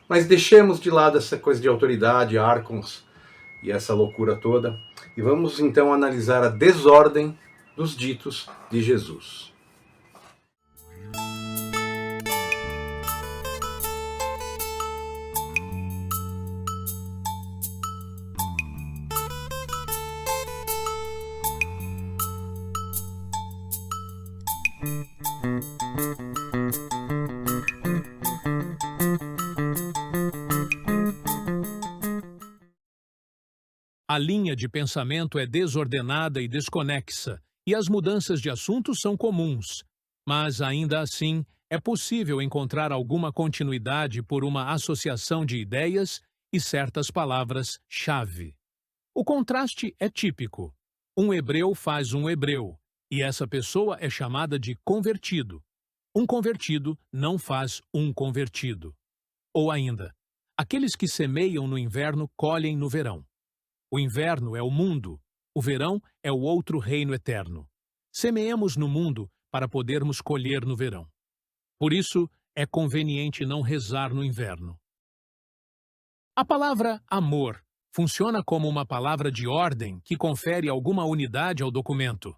Mas deixemos de lado essa coisa de autoridade, arcons e essa loucura toda, e vamos então analisar a desordem dos ditos de Jesus. A linha de pensamento é desordenada e desconexa, e as mudanças de assunto são comuns. Mas, ainda assim, é possível encontrar alguma continuidade por uma associação de ideias e certas palavras-chave. O contraste é típico. Um hebreu faz um hebreu, e essa pessoa é chamada de convertido. Um convertido não faz um convertido. Ou ainda, aqueles que semeiam no inverno colhem no verão. O inverno é o mundo, o verão é o outro reino eterno. Semeemos no mundo para podermos colher no verão. Por isso, é conveniente não rezar no inverno. A palavra amor funciona como uma palavra de ordem que confere alguma unidade ao documento.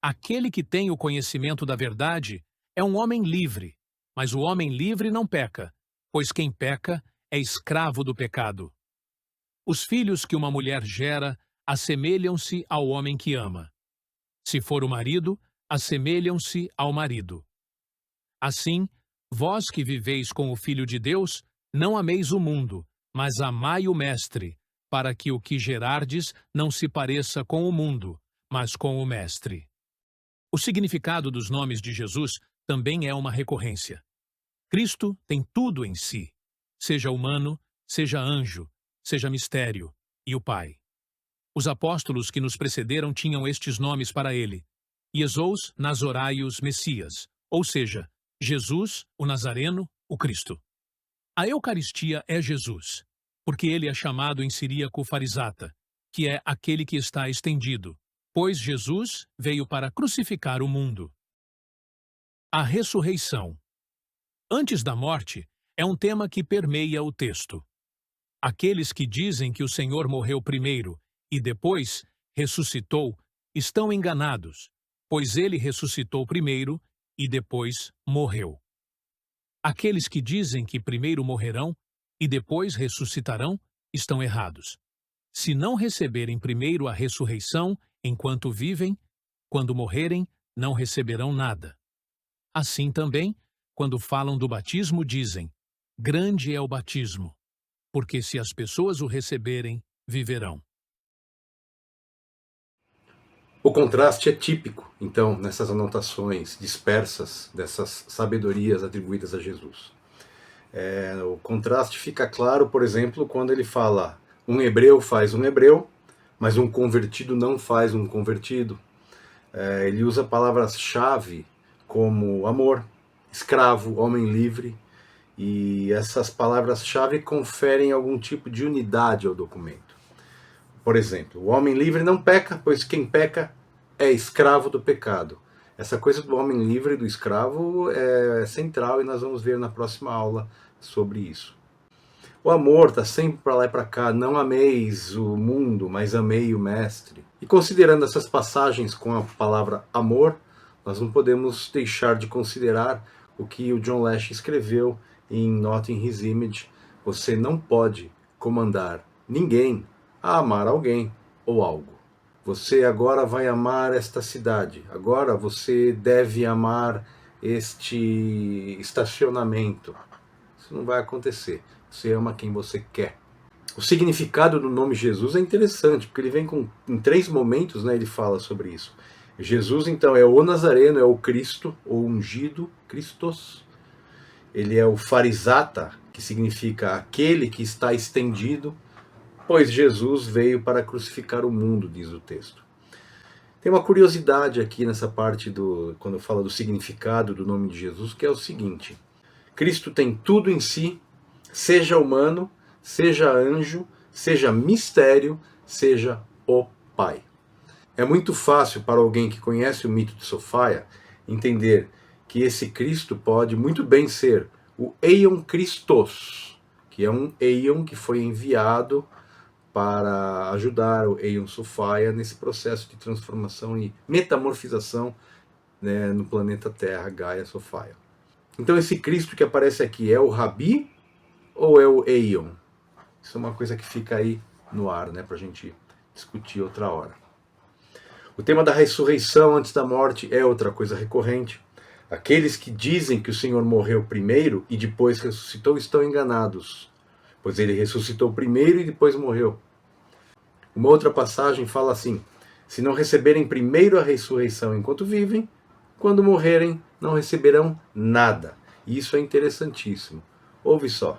Aquele que tem o conhecimento da verdade é um homem livre, mas o homem livre não peca, pois quem peca é escravo do pecado. Os filhos que uma mulher gera assemelham-se ao homem que ama. Se for o marido, assemelham-se ao marido. Assim, vós que viveis com o Filho de Deus, não ameis o mundo, mas amai o Mestre, para que o que gerardes não se pareça com o mundo, mas com o Mestre. O significado dos nomes de Jesus também é uma recorrência. Cristo tem tudo em si, seja humano, seja anjo, seja mistério, e o Pai. Os apóstolos que nos precederam tinham estes nomes para ele: Iesous Nazoraios Messias, ou seja, Jesus, o Nazareno, o Cristo. A Eucaristia é Jesus, porque ele é chamado em siríaco farisata, que é aquele que está estendido, pois Jesus veio para crucificar o mundo. A ressurreição. Antes da morte, é um tema que permeia o texto. Aqueles que dizem que o Senhor morreu primeiro e depois ressuscitou estão enganados, pois ele ressuscitou primeiro e depois morreu. Aqueles que dizem que primeiro morrerão e depois ressuscitarão estão errados. Se não receberem primeiro a ressurreição enquanto vivem, quando morrerem, não receberão nada. Assim também, quando falam do batismo, dizem: grande é o batismo, porque se as pessoas o receberem, viverão. O contraste é típico, então, nessas anotações dispersas dessas sabedorias atribuídas a Jesus. O contraste fica claro, por exemplo, quando ele fala: um hebreu faz um hebreu, mas um convertido não faz um convertido. Ele usa palavras-chave como amor, escravo, homem livre, e essas palavras-chave conferem algum tipo de unidade ao documento. Por exemplo, o homem livre não peca, pois quem peca é escravo do pecado. Essa coisa do homem livre e do escravo é central e nós vamos ver na próxima aula sobre isso. O amor está sempre para lá e para cá. Não ameis o mundo, mas amei o Mestre. E considerando essas passagens com a palavra amor, nós não podemos deixar de considerar o que o John Lash escreveu em Not in His Image. Você não pode comandar ninguém a amar alguém ou algo. Você agora vai amar esta cidade. Agora você deve amar este estacionamento. Isso não vai acontecer. Você ama quem você quer. O significado do nome Jesus é interessante, porque ele vem em 3 momentos, né, ele fala sobre isso. Jesus, então, é o Nazareno, é o Cristo, o ungido, Christos. Ele é o farisata, que significa aquele que está estendido, pois Jesus veio para crucificar o mundo, diz o texto. Tem uma curiosidade aqui nessa parte, quando fala do significado do nome de Jesus, que é o seguinte: Cristo tem tudo em si, seja humano, seja anjo, seja mistério, seja o Pai. É muito fácil para alguém que conhece o mito de Sofia entender que esse Cristo pode muito bem ser o Eion Christos, que é um Eion que foi enviado para ajudar o Eion Sophia nesse processo de transformação e metamorfização, né, no planeta Terra, Gaia Sophia. Então esse Cristo que aparece aqui é o Rabi ou é o Eion? Isso é uma coisa que fica aí no ar, né, para a gente discutir outra hora. O tema da ressurreição antes da morte é outra coisa recorrente. Aqueles que dizem que o Senhor morreu primeiro e depois ressuscitou estão enganados, pois ele ressuscitou primeiro e depois morreu. Uma outra passagem fala assim: se não receberem primeiro a ressurreição enquanto vivem, quando morrerem não receberão nada. E isso é interessantíssimo. Ouve só.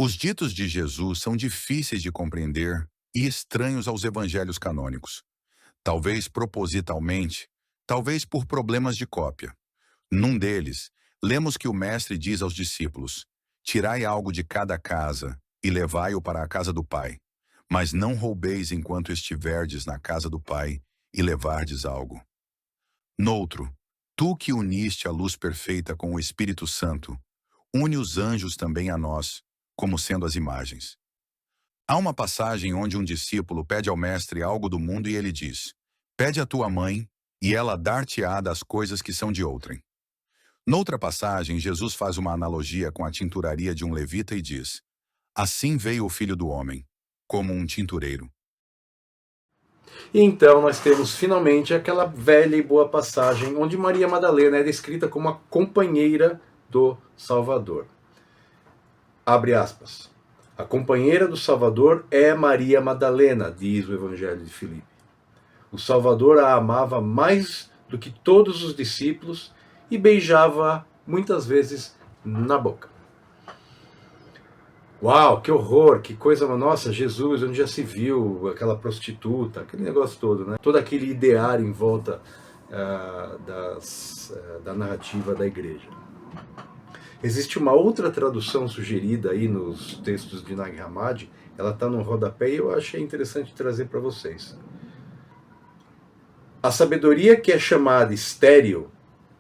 Os ditos de Jesus são difíceis de compreender e estranhos aos evangelhos canônicos. Talvez propositalmente, talvez por problemas de cópia. Num deles, lemos que o mestre diz aos discípulos: tirai algo de cada casa e levai-o para a casa do Pai. Mas não roubeis enquanto estiverdes na casa do Pai e levardes algo. Noutro, tu que uniste a luz perfeita com o Espírito Santo, une os anjos também a nós, como sendo as imagens. Há uma passagem onde um discípulo pede ao mestre algo do mundo e ele diz: pede à tua mãe, e ela dar-te-á das coisas que são de outrem. Noutra passagem, Jesus faz uma analogia com a tinturaria de um levita e diz: assim veio o Filho do Homem, como um tintureiro. E então nós temos finalmente aquela velha e boa passagem onde Maria Madalena é descrita como a companheira do Salvador. Abre aspas. A companheira do Salvador é Maria Madalena, diz o Evangelho de Filipe. O Salvador a amava mais do que todos os discípulos e beijava-a muitas vezes na boca. Uau, que horror, que coisa, nossa, Jesus, onde já se viu aquela prostituta, aquele negócio todo, né? Todo aquele ideário em volta da narrativa da igreja. Existe uma outra tradução sugerida aí nos textos de Nag Hammadi, ela está no rodapé e eu achei interessante trazer para vocês. A sabedoria que é chamada estéril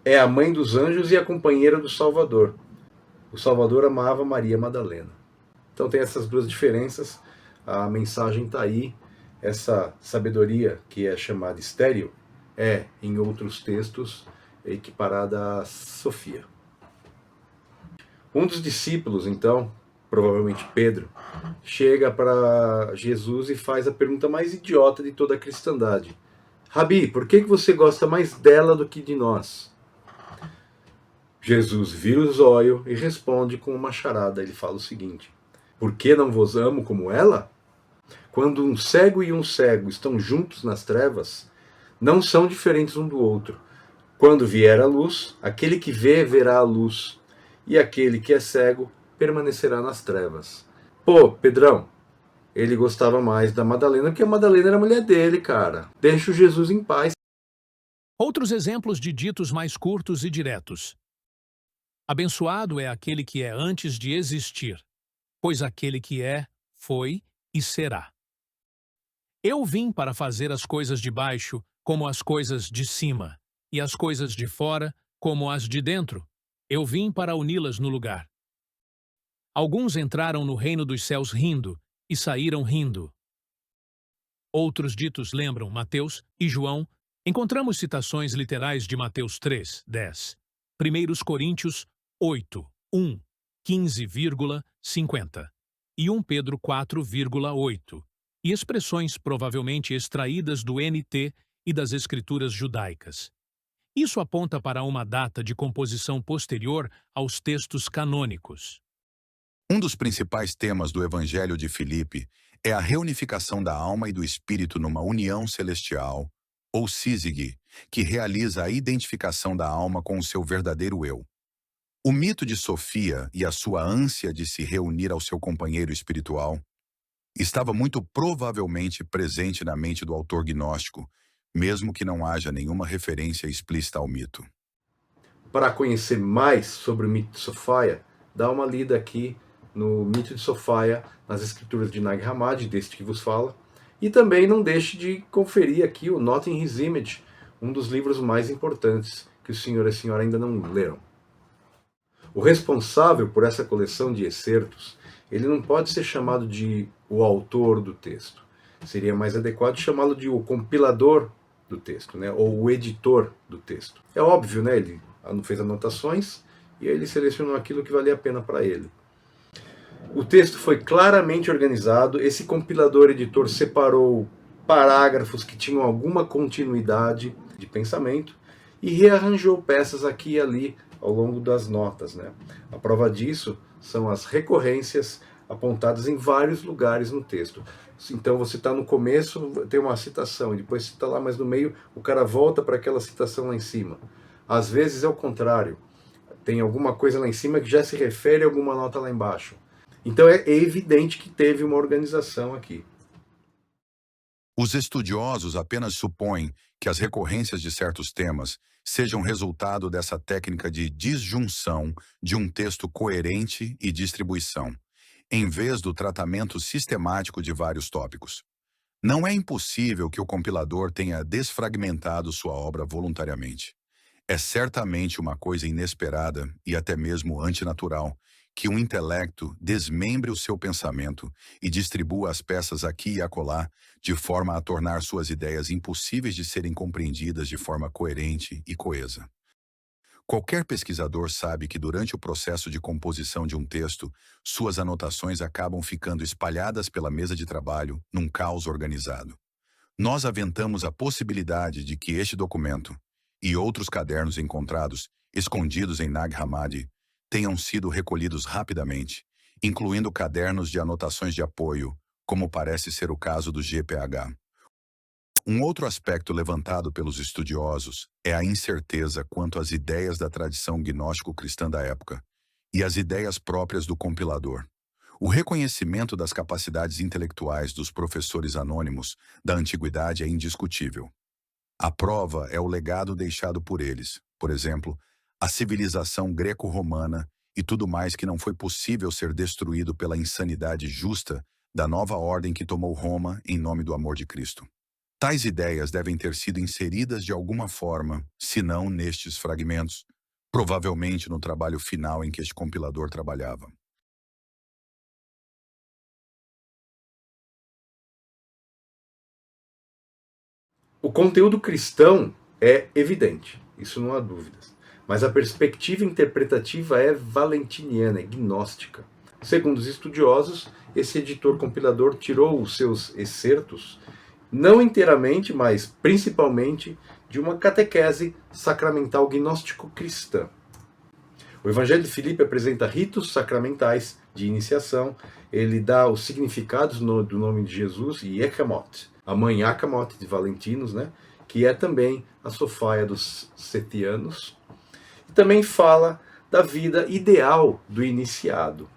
é a mãe dos anjos e a companheira do Salvador. O Salvador amava Maria Madalena. Então tem essas duas diferenças, a mensagem está aí. Essa sabedoria que é chamada estéril é, em outros textos, equiparada a Sofia. Um dos discípulos, então, provavelmente Pedro, chega para Jesus e faz a pergunta mais idiota de toda a cristandade. Rabi, por que você gosta mais dela do que de nós? Jesus vira o zóio e responde com uma charada. Ele fala o seguinte: por que não vos amo como ela? Quando um cego e um cego estão juntos nas trevas, não são diferentes um do outro. Quando vier a luz, aquele que vê verá a luz, e aquele que é cego permanecerá nas trevas. Pô, Pedrão, ele gostava mais da Madalena porque a Madalena era a mulher dele, cara. Deixa o Jesus em paz. Outros exemplos de ditos mais curtos e diretos. Abençoado é aquele que é antes de existir, pois aquele que é, foi e será. Eu vim para fazer as coisas de baixo como as coisas de cima, e as coisas de fora como as de dentro. Eu vim para uni-las no lugar. Alguns entraram no reino dos céus rindo, e saíram rindo. Outros ditos lembram Mateus e João. Encontramos citações literais de Mateus 3, 10. 1 Coríntios 8, 1, 15,50. E 1 Pedro 4,8. E expressões provavelmente extraídas do NT e das escrituras judaicas. Isso aponta para uma data de composição posterior aos textos canônicos. Um dos principais temas do Evangelho de Filipe é a reunificação da alma e do espírito numa união celestial, ou sízige, que realiza a identificação da alma com o seu verdadeiro eu. O mito de Sofia e a sua ânsia de se reunir ao seu companheiro espiritual estava muito provavelmente presente na mente do autor gnóstico, mesmo que não haja nenhuma referência explícita ao mito. Para conhecer mais sobre o mito de Sofia, dá uma lida aqui no mito de Sofia, nas escrituras de Nag Hammadi, deste que vos fala. E também não deixe de conferir aqui o Not in His Image, um dos livros mais importantes que o senhor e a senhora ainda não leram. O responsável por essa coleção de excertos, ele não pode ser chamado de o autor do texto. Seria mais adequado chamá-lo de o compilador do texto, né? Ou o editor do texto. É óbvio, né? Ele fez anotações e ele selecionou aquilo que valia a pena para ele. O texto foi claramente organizado, esse compilador editor separou parágrafos que tinham alguma continuidade de pensamento e rearranjou peças aqui e ali ao longo das notas, né? A prova disso são as recorrências apontadas em vários lugares no texto. Então você está no começo, tem uma citação, e depois você está lá, mas no meio o cara volta para aquela citação lá em cima. Às vezes é o contrário, tem alguma coisa lá em cima que já se refere a alguma nota lá embaixo. Então é evidente que teve uma organização aqui. Os estudiosos apenas supõem que as recorrências de certos temas sejam resultado dessa técnica de disjunção de um texto coerente e distribuição, em vez do tratamento sistemático de vários tópicos. Não é impossível que o compilador tenha desfragmentado sua obra voluntariamente. É certamente uma coisa inesperada e até mesmo antinatural que um intelecto desmembre o seu pensamento e distribua as peças aqui e acolá de forma a tornar suas ideias impossíveis de serem compreendidas de forma coerente e coesa. Qualquer pesquisador sabe que durante o processo de composição de um texto, suas anotações acabam ficando espalhadas pela mesa de trabalho num caos organizado. Nós aventamos a possibilidade de que este documento e outros cadernos encontrados, escondidos em Nag Hammadi, tenham sido recolhidos rapidamente, incluindo cadernos de anotações de apoio, como parece ser o caso do GPH. Um outro aspecto levantado pelos estudiosos é a incerteza quanto às ideias da tradição gnóstico-cristã da época e as ideias próprias do compilador. O reconhecimento das capacidades intelectuais dos professores anônimos da antiguidade é indiscutível. A prova é o legado deixado por eles, por exemplo, a civilização greco-romana e tudo mais que não foi possível ser destruído pela insanidade justa da nova ordem que tomou Roma em nome do amor de Cristo. Tais ideias devem ter sido inseridas de alguma forma, se não nestes fragmentos, provavelmente no trabalho final em que este compilador trabalhava. O conteúdo cristão é evidente, isso não há dúvidas. Mas a perspectiva interpretativa é valentiniana, é gnóstica. Segundo os estudiosos, esse editor compilador tirou os seus excertos, não inteiramente, mas principalmente, de uma catequese sacramental gnóstico-cristã. O Evangelho de Filipe apresenta ritos sacramentais de iniciação, ele dá os significados do nome de Jesus e Ecamot, a mãe Ecamot de Valentinos, né, que é também a Sofia dos Setianos, e também fala da vida ideal do iniciado.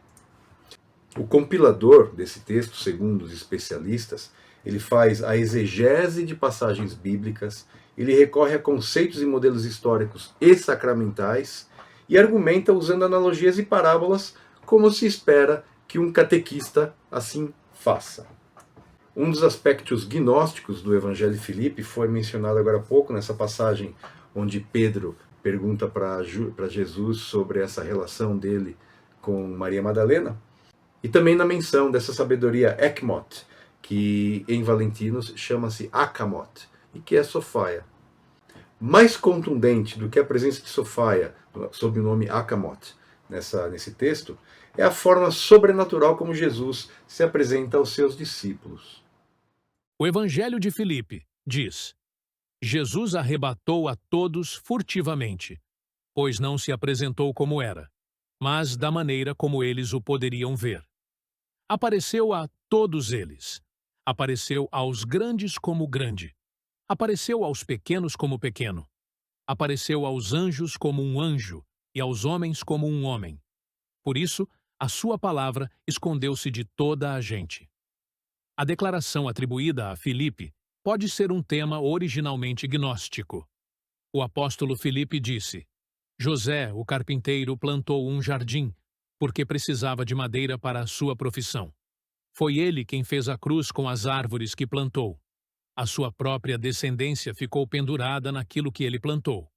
O compilador desse texto, segundo os especialistas, ele faz a exegese de passagens bíblicas, ele recorre a conceitos e modelos históricos e sacramentais e argumenta usando analogias e parábolas como se espera que um catequista assim faça. Um dos aspectos gnósticos do Evangelho de Filipe foi mencionado agora há pouco, nessa passagem onde Pedro pergunta para Jesus sobre essa relação dele com Maria Madalena, e também na menção dessa sabedoria Ekmot, que em Valentinos chama-se Akamot, e que é Sofia. Mais contundente do que a presença de Sofia sob o nome Akamot nesse texto, é a forma sobrenatural como Jesus se apresenta aos seus discípulos. O Evangelho de Filipe diz: Jesus arrebatou a todos furtivamente, pois não se apresentou como era, mas da maneira como eles o poderiam ver. Apareceu a todos eles. Apareceu aos grandes como grande. Apareceu aos pequenos como pequeno. Apareceu aos anjos como um anjo e aos homens como um homem. Por isso, a sua palavra escondeu-se de toda a gente. A declaração atribuída a Filipe pode ser um tema originalmente gnóstico. O apóstolo Filipe disse: José, o carpinteiro, plantou um jardim, porque precisava de madeira para a sua profissão. Foi ele quem fez a cruz com as árvores que plantou. A sua própria descendência ficou pendurada naquilo que ele plantou.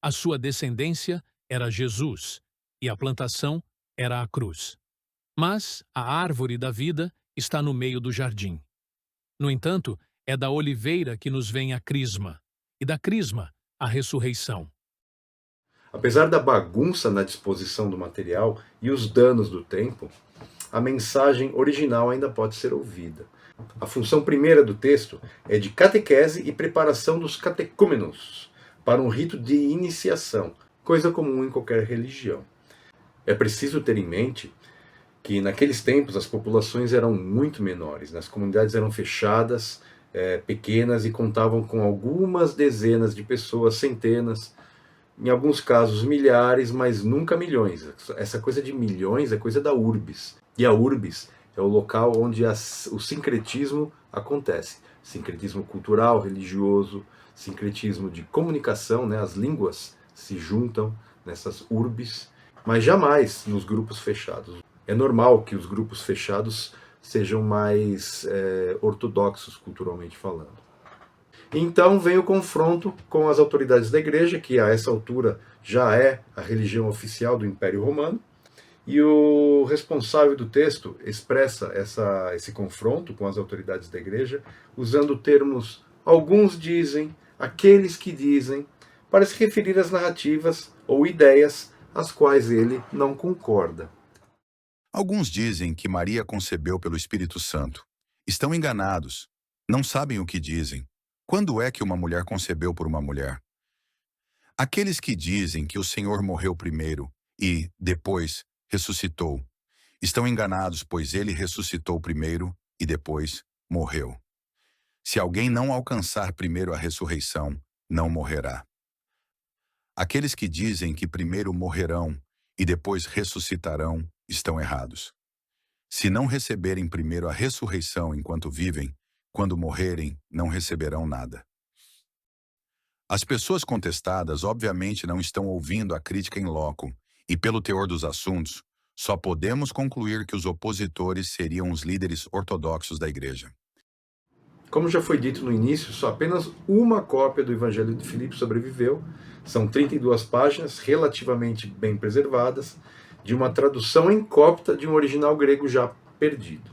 A sua descendência era Jesus, e a plantação era a cruz. Mas a árvore da vida está no meio do jardim. No entanto, é da oliveira que nos vem a crisma, e da crisma a ressurreição. Apesar da bagunça na disposição do material e os danos do tempo, a mensagem original ainda pode ser ouvida. A função primeira do texto é de catequese e preparação dos catecúmenos para um rito de iniciação, coisa comum em qualquer religião. É preciso ter em mente que naqueles tempos as populações eram muito menores, né? As comunidades eram fechadas, pequenas e contavam com algumas dezenas de pessoas, centenas, em alguns casos milhares, mas nunca milhões. Essa coisa de milhões é coisa da urbis. E a urbis é o local onde o sincretismo acontece. Sincretismo cultural, religioso, sincretismo de comunicação, né? As línguas se juntam nessas urbis, mas jamais nos grupos fechados. É normal que os grupos fechados sejam mais ortodoxos culturalmente falando. Então vem o confronto com as autoridades da igreja, que a essa altura já é a religião oficial do Império Romano, e o responsável do texto expressa esse confronto com as autoridades da igreja usando termos "alguns dizem", "aqueles que dizem", para se referir às narrativas ou ideias às quais ele não concorda. Alguns dizem que Maria concebeu pelo Espírito Santo. Estão enganados. Não sabem o que dizem. Quando é que uma mulher concebeu por uma mulher? Aqueles que dizem que o Senhor morreu primeiro e, depois, ressuscitou, estão enganados, pois ele ressuscitou primeiro e depois morreu. Se alguém não alcançar primeiro a ressurreição, não morrerá. Aqueles que dizem que primeiro morrerão e depois ressuscitarão, estão errados. Se não receberem primeiro a ressurreição enquanto vivem, quando morrerem, não receberão nada. As pessoas contestadas obviamente não estão ouvindo a crítica em loco, e pelo teor dos assuntos, só podemos concluir que os opositores seriam os líderes ortodoxos da igreja. Como já foi dito no início, só apenas uma cópia do Evangelho de Filipe sobreviveu. São 32 páginas, relativamente bem preservadas, de uma tradução em copta de um original grego já perdido.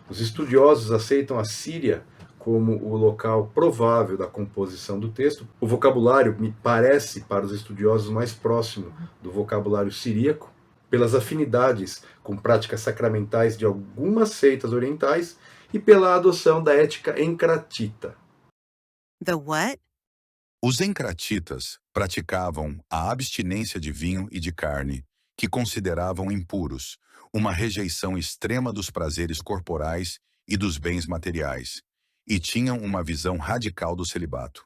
Os estudiosos aceitam a Síria como o local provável da composição do texto. O vocabulário me parece, para os estudiosos, mais próximo do vocabulário siríaco, pelas afinidades com práticas sacramentais de algumas seitas orientais e pela adoção da ética encratita. The what? Os encratitas praticavam a abstinência de vinho e de carne, que consideravam impuros, uma rejeição extrema dos prazeres corporais e dos bens materiais, e tinham uma visão radical do celibato.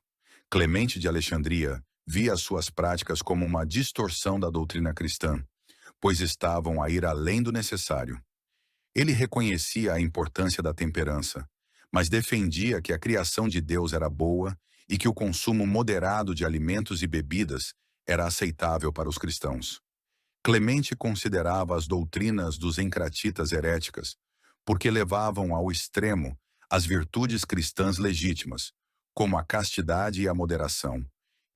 Clemente de Alexandria via as suas práticas como uma distorção da doutrina cristã, pois estavam a ir além do necessário. Ele reconhecia a importância da temperança, mas defendia que a criação de Deus era boa e que o consumo moderado de alimentos e bebidas era aceitável para os cristãos. Clemente considerava as doutrinas dos encratitas heréticas, porque levavam ao extremo as virtudes cristãs legítimas, como a castidade e a moderação,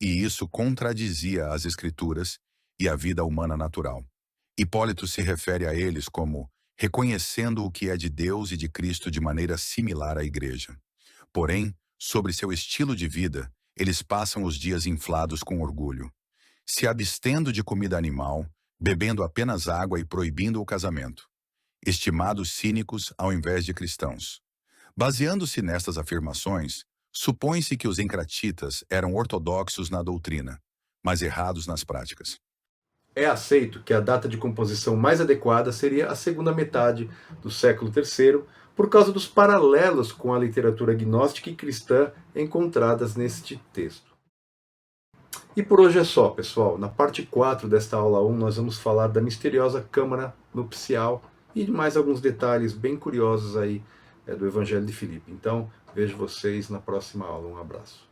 e isso contradizia as Escrituras e a vida humana natural. Hipólito se refere a eles como reconhecendo o que é de Deus e de Cristo de maneira similar à Igreja. Porém, sobre seu estilo de vida, eles passam os dias inflados com orgulho, se abstendo de comida animal, bebendo apenas água e proibindo o casamento. Estimados cínicos ao invés de cristãos. Baseando-se nestas afirmações, supõe-se que os encratitas eram ortodoxos na doutrina, mas errados nas práticas. É aceito que a data de composição mais adequada seria a segunda metade do século III, por causa dos paralelos com a literatura gnóstica e cristã encontradas neste texto. E por hoje é só, pessoal. Na parte 4 desta aula 1, nós vamos falar da misteriosa câmara nupcial e de mais alguns detalhes bem curiosos aí do Evangelho de Filipe. Então, vejo vocês na próxima aula. Um abraço.